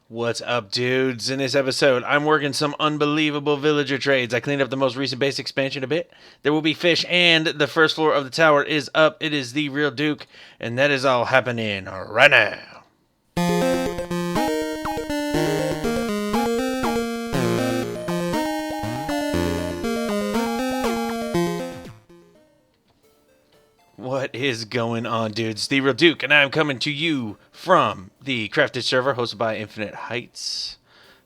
What's up, dudes? In this episode, I'm working some unbelievable villager trades. I cleaned up the most recent base expansion a bit. There will be fish, and the first floor of the tower is up. It is the real Duke, and that is all happening right now. What is going on, dudes? TheeRealDuke, and I'm coming to you from the Craftage server hosted by InfiniteHeights.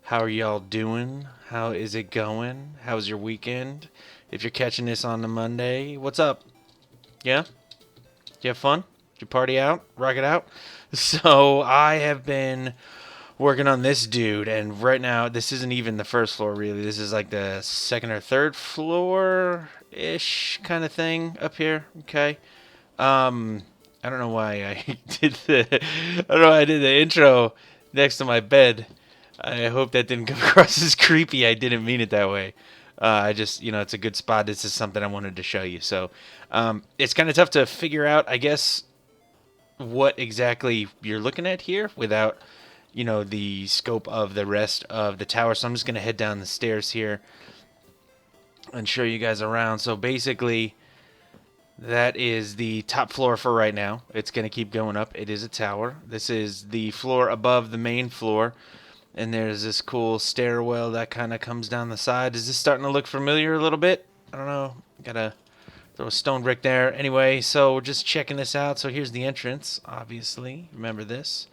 How are y'all doing? How is it going? How's your weekend? If you're catching this on the Monday, what's up? Yeah? Did you have fun? Did you party out? Rock it out? So, I have been working on this dude, and right now, this isn't even the first floor, really. This is like the second or third floor-ish kind of thing up here, okay? I don't know why I I don't know why I did the intro next to my bed. I hope that didn't come across as creepy. I didn't mean it that way. I just, it's a good spot. This is something I wanted to show you. So, it's kind of tough to figure out, I guess, what exactly you're looking at here without, the scope of the rest of the tower. So I'm just going to head down the stairs here and show you guys around. So basically, that is the top floor for right now. It's going to keep going up. It is a tower. This is the floor above the main floor. And there's this cool stairwell that kind of comes down the side. Is this starting to look familiar a little bit? I don't know. Gotta throw a stone brick there. Anyway, so we're just checking this out. So here's the entrance, obviously. Remember this.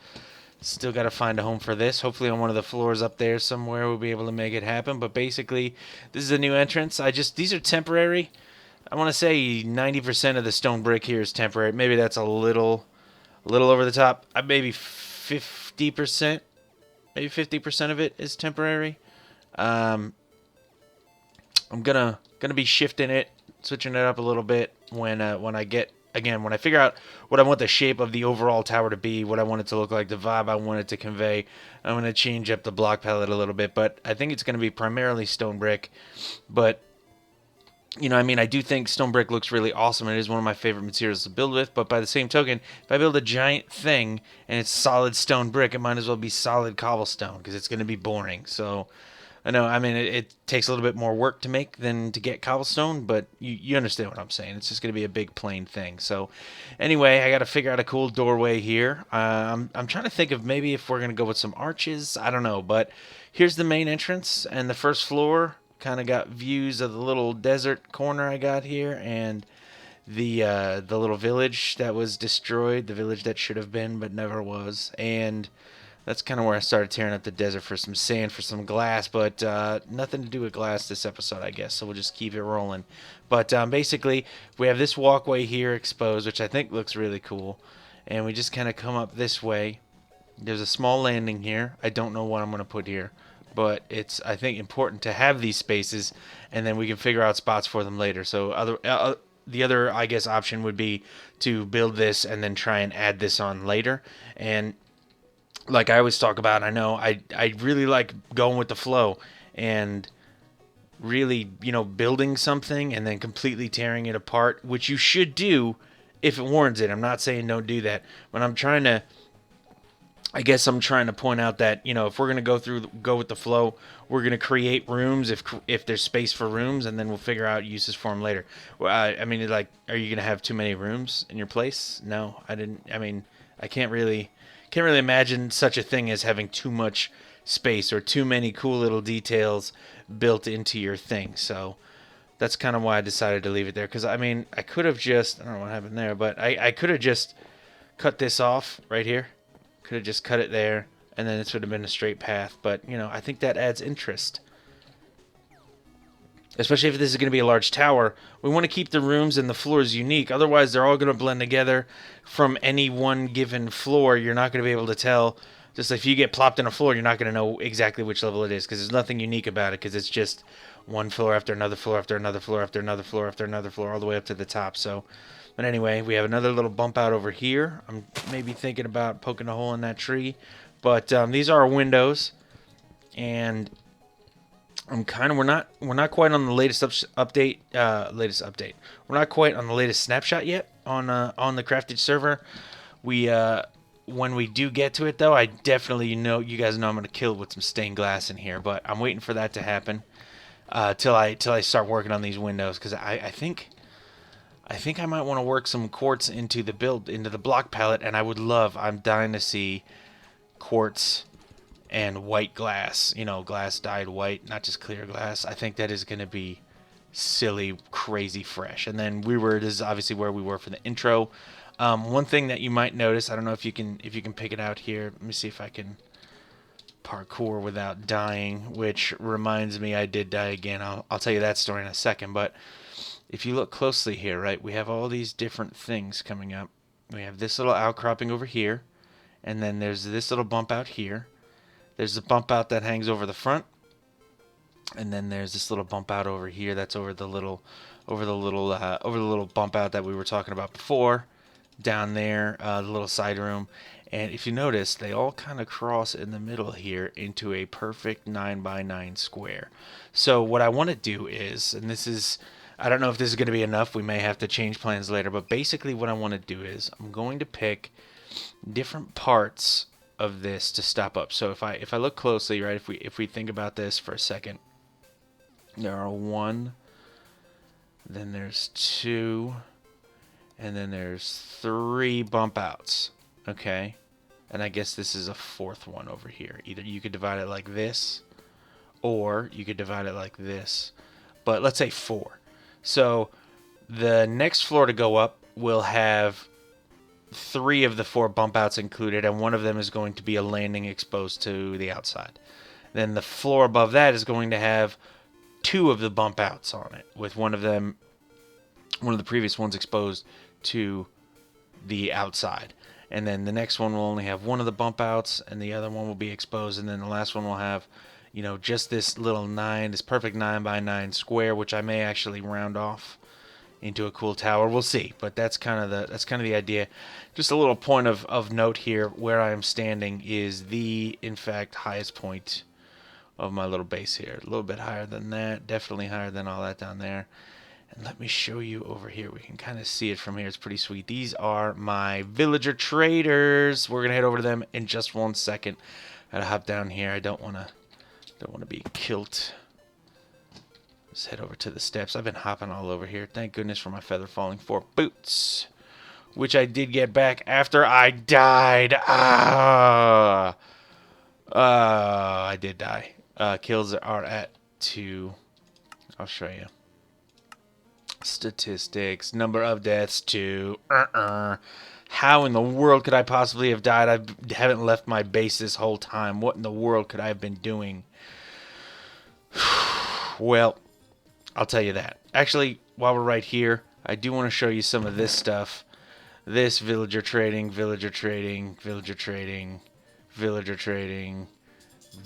Still got to find a home for this. Hopefully on one of the floors up there somewhere we'll be able to make it happen. But basically, this is a new entrance. These are temporary. I want to say 90% of the stone brick here is temporary. Maybe that's a little over the top. Maybe 50%. Maybe 50% of it is temporary. I'm gonna be shifting it, switching it up a little bit when I figure out what I want the shape of the overall tower to be, what I want it to look like, the vibe I want it to convey. I'm gonna change up the block palette a little bit, but I think it's gonna be primarily stone brick. But I do think stone brick looks really awesome. It is one of my favorite materials to build with, but by the same token, if I build a giant thing and it's solid stone brick, it might as well be solid cobblestone because it's going to be boring. So, I know, it takes a little bit more work to make than to get cobblestone, but you understand what I'm saying. It's just going to be a big plain thing. So, anyway, I got to figure out a cool doorway here. I'm trying to think of maybe if we're going to go with some arches. I don't know, but here's the main entrance and the first floor. Kind of got views of the little desert corner I got here and the little village that was destroyed, the village that should have been but never was. And that's kind of where I started tearing up the desert for some sand, for some glass, but nothing to do with glass this episode, I guess, so we'll just keep it rolling. But basically, we have this walkway here exposed, which I think looks really cool, and we just kind of come up this way. There's a small landing here. I don't know what I'm going to put here, but it's, I think, important to have these spaces, and then we can figure out spots for them later. So the other, I guess, option would be to build this and then try and add this on later. And like I always talk about, I know I really like going with the flow and really, building something and then completely tearing it apart, which you should do if it warrants it. I'm not saying don't do that, but I'm trying to point out that, if we're going to go with the flow, we're going to create rooms if there's space for rooms, and then we'll figure out uses for them later. Well, are you going to have too many rooms in your place? No, I didn't. I can't really imagine such a thing as having too much space or too many cool little details built into your thing. So that's kind of why I decided to leave it there. Because, I could have just, I don't know what happened there, but I could have just cut this off right here. Could have just cut it there, and then this would have been a straight path. But, I think that adds interest. Especially if this is going to be a large tower. We want to keep the rooms and the floors unique. Otherwise, they're all going to blend together from any one given floor. You're not going to be able to tell. Just if you get plopped in a floor, you're not going to know exactly which level it is, because there's nothing unique about it, because it's just one floor after another floor after another floor after another floor after another floor all the way up to the top. So, but anyway, we have another little bump out over here. I'm maybe thinking about poking a hole in that tree. But these are our windows. And we're not quite on the latest update. We're not quite on the latest snapshot yet on the Craftage server. We when we do get to it, though, I definitely you guys know I'm gonna kill it with some stained glass in here. But I'm waiting for that to happen till I start working on these windows, because I think I might want to work some quartz into the block palette, and I'm dying to see quartz and white glass. You know, glass dyed white, not just clear glass. I think that is going to be silly, crazy fresh. And then this is obviously where we were for the intro. One thing that you might notice, I don't know if you can pick it out here. Let me see if I can parkour without dying, which reminds me I did die again. I'll tell you that story in a second, but if you look closely here, right, we have all these different things coming up. We have this little outcropping over here, and then there's this little bump out here. There's a bump out that hangs over the front, and then there's this little bump out over here that's over the little bump out that we were talking about before. Down there, the little side room. And if you notice, they all kind of cross in the middle here into a perfect 9x9 square. So what I want to do is, and this is, I don't know if this is going to be enough. We may have to change plans later. But basically what I want to do is I'm going to pick different parts of this to stop up. So if I look closely, right, if we think about this for a second, there are 1, then there's 2, and then there's 3 bump outs. Okay, and I guess this is a 4th one over here. Either you could divide it like this, or you could divide it like this. But let's say 4. So the next floor to go up will have 3 of the 4 bump outs included, and one of them is going to be a landing exposed to the outside. Then the floor above that is going to have 2 of the bump outs on it, with one of the previous ones exposed to the outside. And then the next one will only have 1 of the bump outs, and the other one will be exposed. And then the last one will have, you know, just this little this perfect 9x9 square, which I may actually round off into a cool tower. We'll see, but that's kind of the idea. Just a little point of note here: where I am standing is in fact, highest point of my little base here. A little bit higher than that, definitely higher than all that down there. And let me show you over here. We can kind of see it from here. It's pretty sweet. These are my villager traders. We're gonna head over to them in just 1 second. Gotta hop down here. I don't wanna be killed. Let's head over to the steps. I've been hopping all over here. Thank goodness for my feather falling 4 boots, which I did get back after I died. I did die. Kills are at 2. I'll show you. Statistics, number of deaths 2. How in the world could I possibly have died? I haven't left my base this whole time. What in the world could I have been doing? Well, I'll tell you that. Actually, while we're right here, I do want to show you some of this stuff. This villager trading, villager trading, villager trading, villager trading.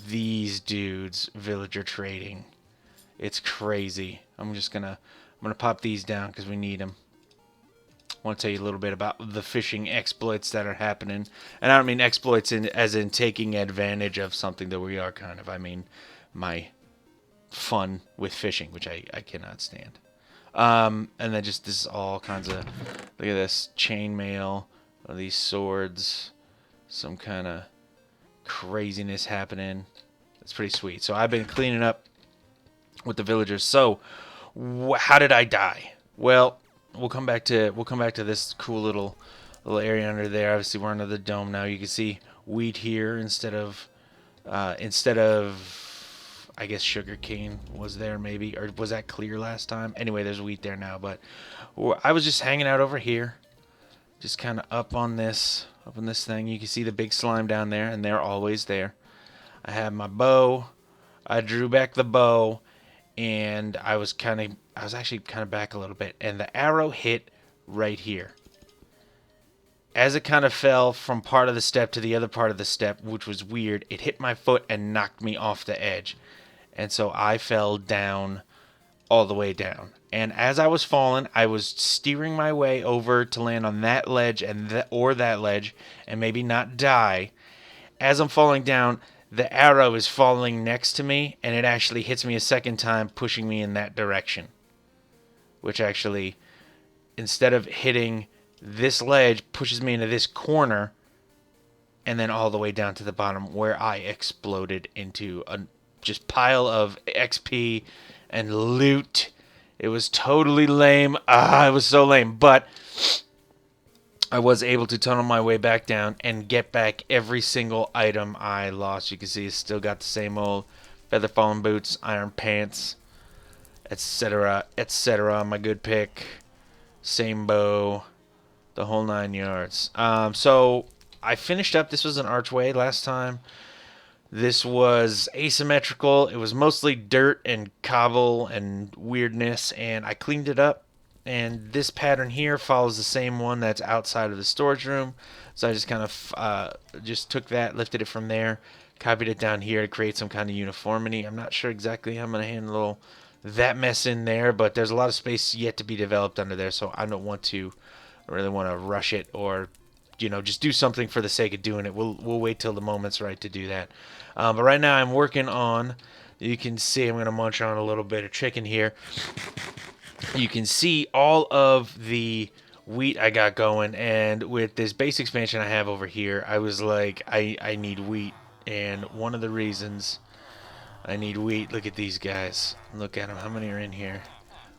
These dudes, villager trading. It's crazy. I'm gonna pop these down because we need them. I want to tell you a little bit about the fishing exploits that are happening, and I don't mean exploits as in taking advantage of something that we are kind of. I mean my fun with fishing, which I cannot stand. And then this is all kinds of, look at this, chainmail, these swords, some kind of craziness happening. It's pretty sweet. So I've been cleaning up with the villagers. So how did I die? Well, we'll come back to this cool little area under there. Obviously, we're under the dome now. You can see wheat here instead of I guess sugar cane was there maybe, or was that clear last time? Anyway, there's wheat there now. But I was just hanging out over here, just kind of up on this thing. You can see the big slime down there, and they're always there. I have my bow. I drew back the bow, and I was actually kind of back a little bit, and the arrow hit right here. As it kind of fell from part of the step to the other part of the step, which was weird, it hit my foot and knocked me off the edge. And so I fell down, all the way down. And as I was falling, I was steering my way over to land on that ledge or that ledge and maybe not die. As I'm falling down, the arrow is falling next to me, and it actually hits me a second time, pushing me in that direction. Which actually, instead of hitting this ledge, pushes me into this corner, and then all the way down to the bottom where I exploded into a just pile of XP and loot. It was totally lame. It was so lame. But I was able to tunnel my way back down and get back every single item I lost. You can see it's still got the same old feather fallen boots, iron pants, etc., etc. My good pick, same bow, the whole 9 yards. So I finished up. This was an archway last time. This was asymmetrical. It was mostly dirt and cobble and weirdness, and I cleaned it up. And this pattern here follows the same one that's outside of the storage room. So I just kind of just took that, lifted it from there, copied it down here to create some kind of uniformity. I'm not sure exactly how I'm going to handle that mess in there, but there's a lot of space yet to be developed under there, so I don't really want to rush it or just do something for the sake of doing it. We'll wait till the moment's right to do that. But right now I'm working on, you can see I'm going to munch on a little bit of chicken here. You can see all of the wheat I got going, and with this base expansion I have over here, I was like, I need wheat, and one of the reasons I need wheat, look at these guys. Look at them. How many are in here?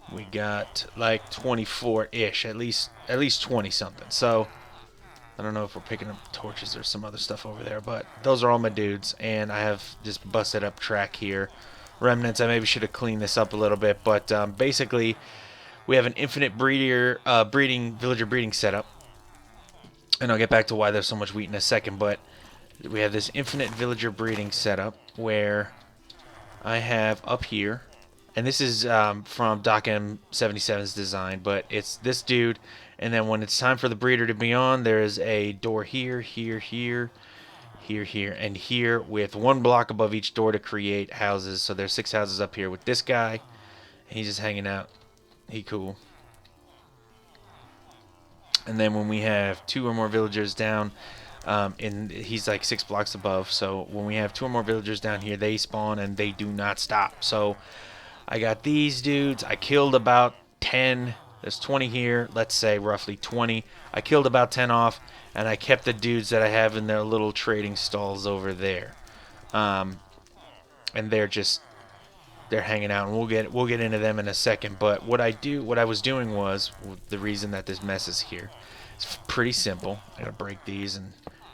We got like 24-ish, at least 20-something. So I don't know if we're picking up torches or some other stuff over there, but those are all my dudes, and I have this busted up track here. Remnants, I maybe should have cleaned this up a little bit, but basically we have an infinite villager breeding setup, and I'll get back to why there's so much wheat in a second, but we have this infinite villager breeding setup where I have up here, and this is from Doc M77's design, but it's this dude. And then when it's time for the breeder to be on, there is a door here, here, here, here, here, and here with one block above each door to create houses. So there's 6 houses up here with this guy. He's just hanging out. He cool. And then when we have 2 or more villagers down, and he's like 6 blocks above. So when we have 2 or more villagers down here, they spawn and they do not stop. So I got these dudes. I killed about 10. There's 20 here, let's say roughly 20. I killed about 10 off, and I kept the dudes that I have in their little trading stalls over there. And they're hanging out, and we'll get into them in a second. But what I was doing was, the reason that this mess is here, it's pretty simple. I gotta break these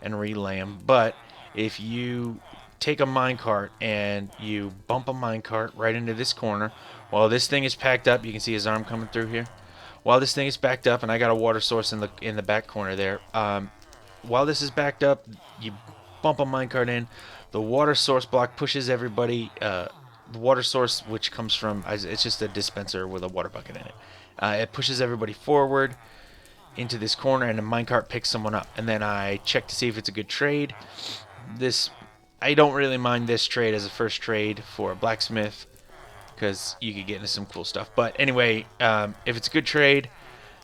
and relay them. But if you take a minecart and you bump a minecart right into this corner, while this thing is packed up, you can see his arm coming through here. While this thing is backed up, and I got a water source in the back corner there. While this is backed up, you bump a minecart in. The water source block pushes everybody. The water source, which comes from, it's just a dispenser with a water bucket in it. It pushes everybody forward into this corner, and the minecart picks someone up. And then I check to see if it's a good trade. I don't really mind this trade as a first trade for a blacksmith, because you could get into some cool stuff. But anyway, if it's a good trade,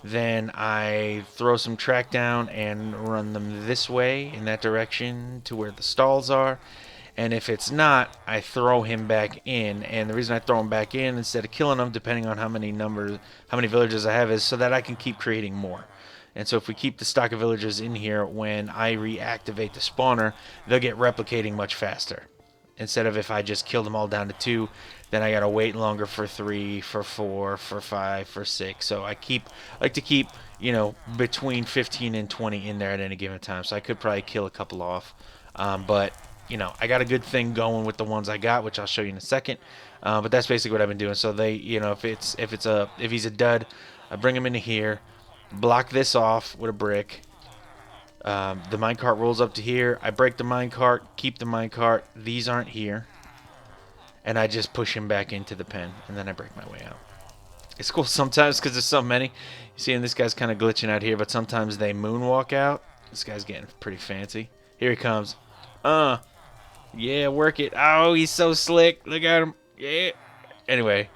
then I throw some track down and run them this way, in that direction, to where the stalls are. And if it's not, I throw him back in. And the reason I throw him back in instead of killing him, depending on how many villagers I have, is so that I can keep creating more. And so if we keep the stock of villagers in here, when I reactivate the spawner, they'll get replicating much faster. Instead of if I just kill them all down to 2, then I gotta wait longer for 3, for 4, for 5, for 6. So I like to keep, between 15 and 20 in there at any given time. So I could probably kill a couple off, but I got a good thing going with the ones I got, which I'll show you in a second. But that's basically what I've been doing. So they, if he's a dud, I bring him into here, block this off with a brick. The minecart rolls up to here. I break the minecart, keep the minecart. These aren't here. And I just push him back into the pen, and then I break my way out. It's cool sometimes because there's so many. You see, and this guy's kind of glitching out here, but sometimes they moonwalk out. This guy's getting pretty fancy. Here he comes. Yeah, work it. Oh, he's so slick. Look at him. Yeah. Anyway,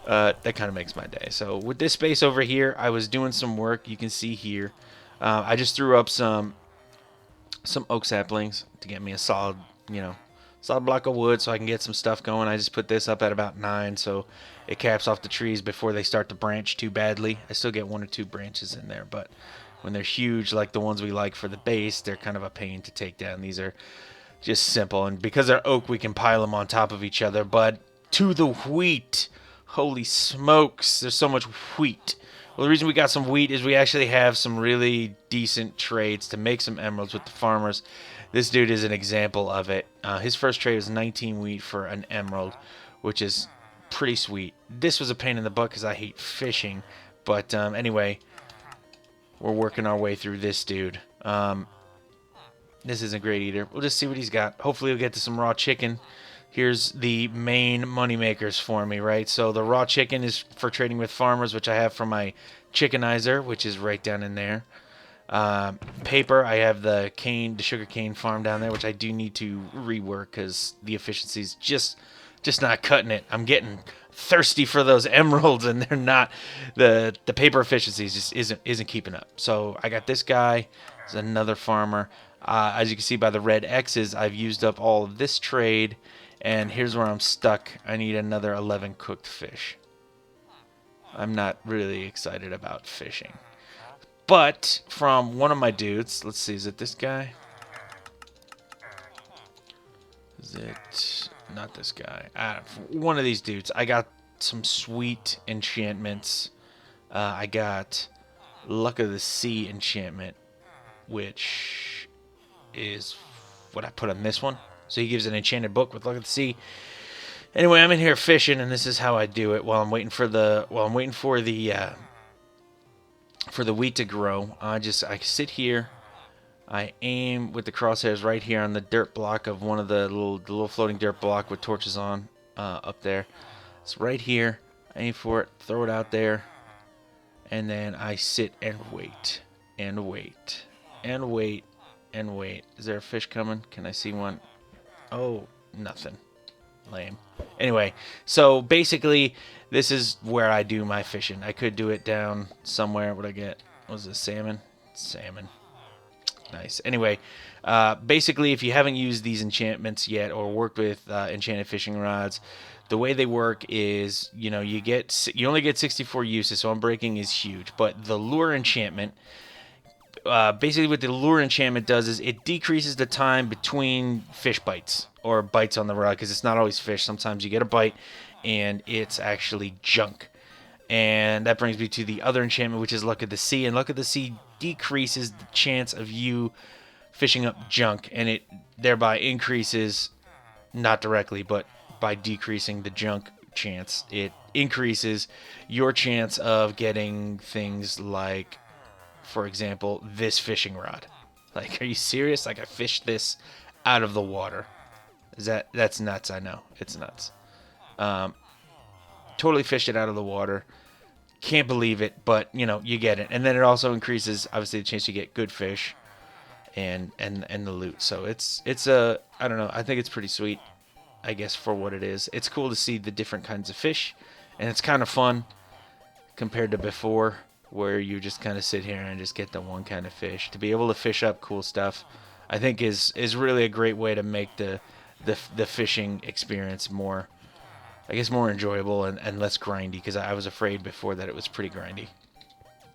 that kind of makes my day. So with this space over here, I was doing some work. You can see here. I just threw up some oak saplings to get me a solid block of wood so I can get some stuff going. I just put this up at about 9 so it caps off the trees before they start to branch too badly. I still get 1 or 2 branches in there, but When they're huge, like the ones we like for the base, they're kind of a pain to take down. These are just simple, and because they're oak, we can pile them on top of each other. But to the wheat, holy smokes, there's so much wheat. Well, the reason we got some wheat is we actually have some really decent trades to make some emeralds with the farmers. This dude is an example of it. His first trade was 19 wheat for an emerald, which is pretty sweet. This was a pain in the butt because I hate fishing. But anyway, we're working our way through this dude. This isn't great either. We'll just see what he's got. Hopefully we'll get to some raw chicken. Here's the main money makers for me, right? So the raw chicken is for trading with farmers, which I have from my chickenizer, which is right down in there. Paper, I have the sugar cane farm down there, which I do need to rework because the efficiency's just not cutting it. I'm getting thirsty for those emeralds, and they're not. The paper efficiency just isn't keeping up. So I got this guy. There's another farmer. As you can see by the red X's, I've used up all of this trade, and here's where I'm stuck. I need another 11 cooked fish. I'm not really excited about fishing. But from one of my dudes, let's see, is it this guy? Is it not this guy? One of these dudes. I got some sweet enchantments. I got Luck of the Sea enchantment, which is what I put on this one. So he gives an enchanted book with Luck of the Sea. Anyway, I'm in here fishing, and this is how I do it while I'm waiting for the wheat to grow. I sit here. I aim with the crosshairs right here on the dirt block of one of the little floating dirt block with torches on up there. It's right here. I aim for it, throw it out there, and then I sit and wait and wait and wait and wait. Is there a fish coming? Can I see one? Oh, nothing. Lame. Anyway, so basically, this is where I do my fishing. I could do it down somewhere. What I get? Was it salmon? Salmon. Nice. Anyway, basically, if you haven't used these enchantments yet or worked with enchanted fishing rods, the way they work is, you only get 64 uses, so unbreaking is huge. But the lure enchantment, basically what the lure enchantment does is it decreases the time between fish bites or bites on the rod, because it's not always fish. Sometimes you get a bite and it's actually junk. And that brings me to the other enchantment, which is Luck of the Sea. And Luck of the Sea decreases the chance of you fishing up junk, and it thereby increases, not directly, but by decreasing the junk chance, it increases your chance of getting things like, for example, this fishing rod. Like, are you serious? Like, I fished this out of the water. That's nuts? I know. It's nuts. Totally fished it out of the water. Can't believe it, but, you get it. And then it also increases, obviously, the chance you get good fish and the loot. So it's I don't know. I think it's pretty sweet, I guess, for what it is. It's cool to see the different kinds of fish, and it's kind of fun compared to before, where you just kind of sit here and just get the one kind of fish. To be able to fish up cool stuff, I think is really a great way to make the fishing experience more, I guess, more enjoyable and less grindy, because I was afraid before that it was pretty grindy.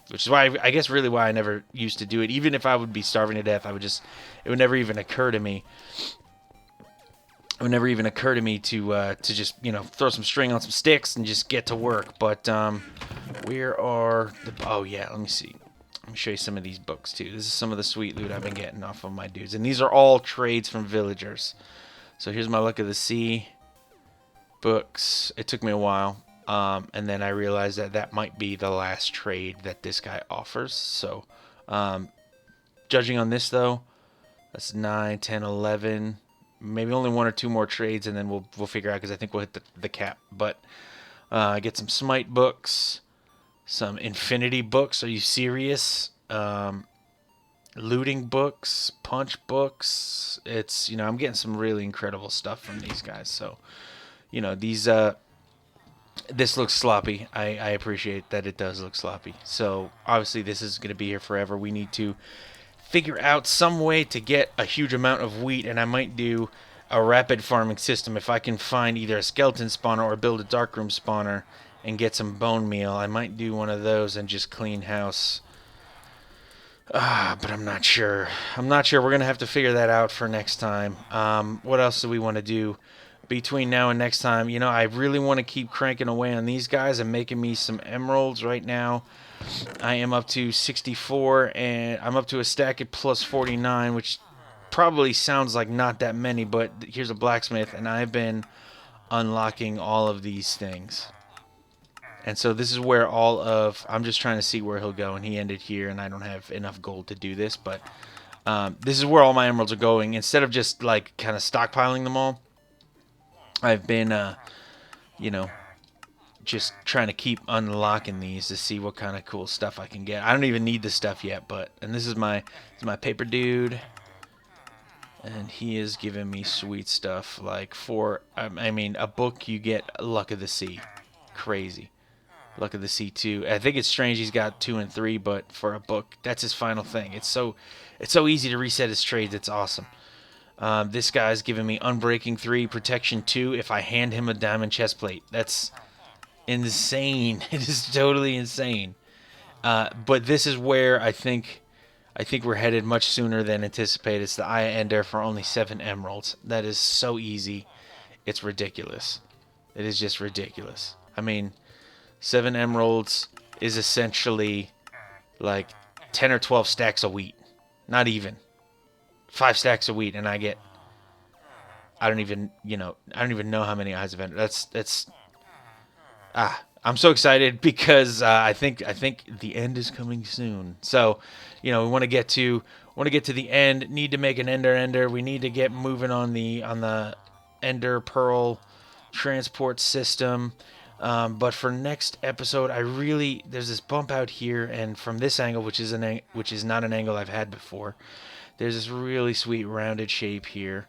Which is why, I guess, really why I never used to do it. Even if I would be starving to death, it would never even occur to me. It would never even occur to me to just, throw some string on some sticks and just get to work. But where are the... Oh, yeah, let me see. Let me show you some of these books, too. This is some of the sweet loot I've been getting off of my dudes. And these are all trades from villagers. So here's my Luck of the Sea books. It took me a while. And then I realized that might be the last trade that this guy offers. So, judging on this, though, that's 9, 10, 11... Maybe only one or two more trades, and then we'll figure out, because I think we'll hit the cap. But I get some Smite books, some Infinity books. Are you serious? Looting books, Punch books. It's, I'm getting some really incredible stuff from these guys. So, these this looks sloppy. I appreciate that it does look sloppy. So obviously this is going to be here forever. We need to figure out some way to get a huge amount of wheat, and I might do a rapid farming system. If I can find either a skeleton spawner or build a darkroom spawner and get some bone meal, I might do one of those and just clean house But I'm not sure. I'm not sure. We're gonna have to figure that out for next time. What else do we want to do between now and next time? You know, I really want to keep cranking away on these guys and making me some emeralds right now. I am up to 64, and I'm up to a stack at plus 49, which probably sounds like not that many, but here's a blacksmith, and I've been unlocking all of these things. And so this is where all of, I'm just trying to see where he'll go, and he ended here, and I don't have enough gold to do this, but this is where all my emeralds are going. Instead of just like kind of stockpiling them all, I've been, you know, just trying to keep unlocking these to see what kind of cool stuff I can get. I don't even need this stuff yet, but, and this is my paper dude, and he is giving me sweet stuff, like for, I mean, a book you get Luck of the Sea. Crazy. Luck of the Sea 2. I think it's strange he's got 2 and 3, but for a book, that's his final thing. It's so easy to reset his trades. It's awesome. This guy's giving me Unbreaking 3, Protection 2 if I hand him a diamond chest plate. That's insane. It is totally insane. But this is where I think we're headed much sooner than anticipated. It's the Eye of Ender for only 7 emeralds. That is so easy. It's ridiculous. It is just ridiculous. I mean, 7 emeralds is essentially like 10 or 12 stacks of wheat. Not even. 5 stacks of wheat, and I get, I don't even know how many Eyes of Ender. I'm so excited because I think the end is coming soon. So, we want to get to the end. Need to make an ender. We need to get moving on the Ender Pearl transport system. But for next episode, there's this bump out here, and from this angle, which is not an angle I've had before, there's this really sweet rounded shape here.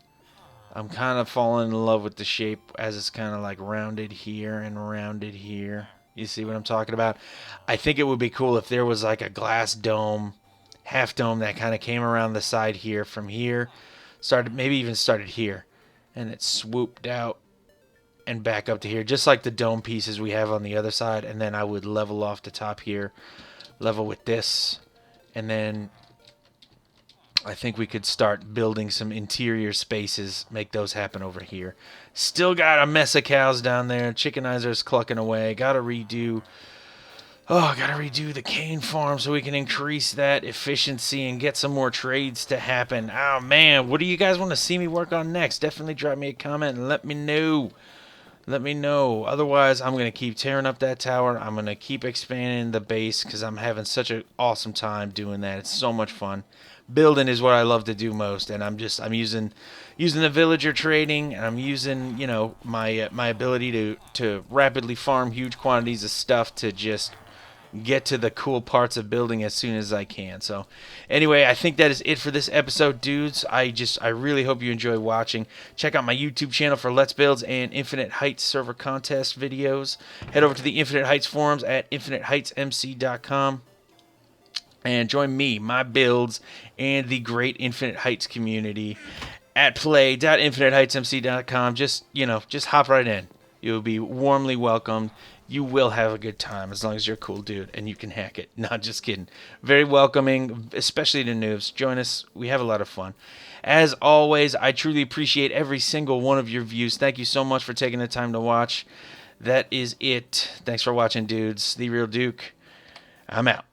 I'm kind of falling in love with the shape as it's kind of like rounded here and rounded here. You see what I'm talking about? I think it would be cool if there was like a glass dome, half dome that kind of came around the side here from here, maybe even started here, and it swooped out and back up to here, just like the dome pieces we have on the other side, and then I would level off the top here, level with this, and then I think we could start building some interior spaces, make those happen over here. Still got a mess of cows down there, chickenizers clucking away, gotta redo the cane farm so we can increase that efficiency and get some more trades to happen. Oh man, what do you guys want to see me work on next? Definitely drop me a comment and let me know. Let me know. Otherwise, I'm going to keep tearing up that tower. I'm going to keep expanding the base because I'm having such an awesome time doing that. It's so much fun. Building is what I love to do most, and I'm using the villager trading, and I'm using, my ability to rapidly farm huge quantities of stuff to just get to the cool parts of building as soon as I can. So anyway, I think that is it for this episode, dudes. I really hope you enjoy watching. Check out my YouTube channel for Let's Builds and Infinite Heights server contest videos. Head over to the Infinite Heights forums at InfiniteHeightsMC.com and join me, my builds, and the great Infinite Heights community at play.infiniteheightsmc.com. Just hop right in. You'll be warmly welcomed. You will have a good time as long as you're a cool dude and you can hack it. Not just kidding. Very welcoming, especially to noobs. Join us. We have a lot of fun. As always, I truly appreciate every single one of your views. Thank you so much for taking the time to watch. That is it. Thanks for watching, dudes. TheeRealDuke. I'm out.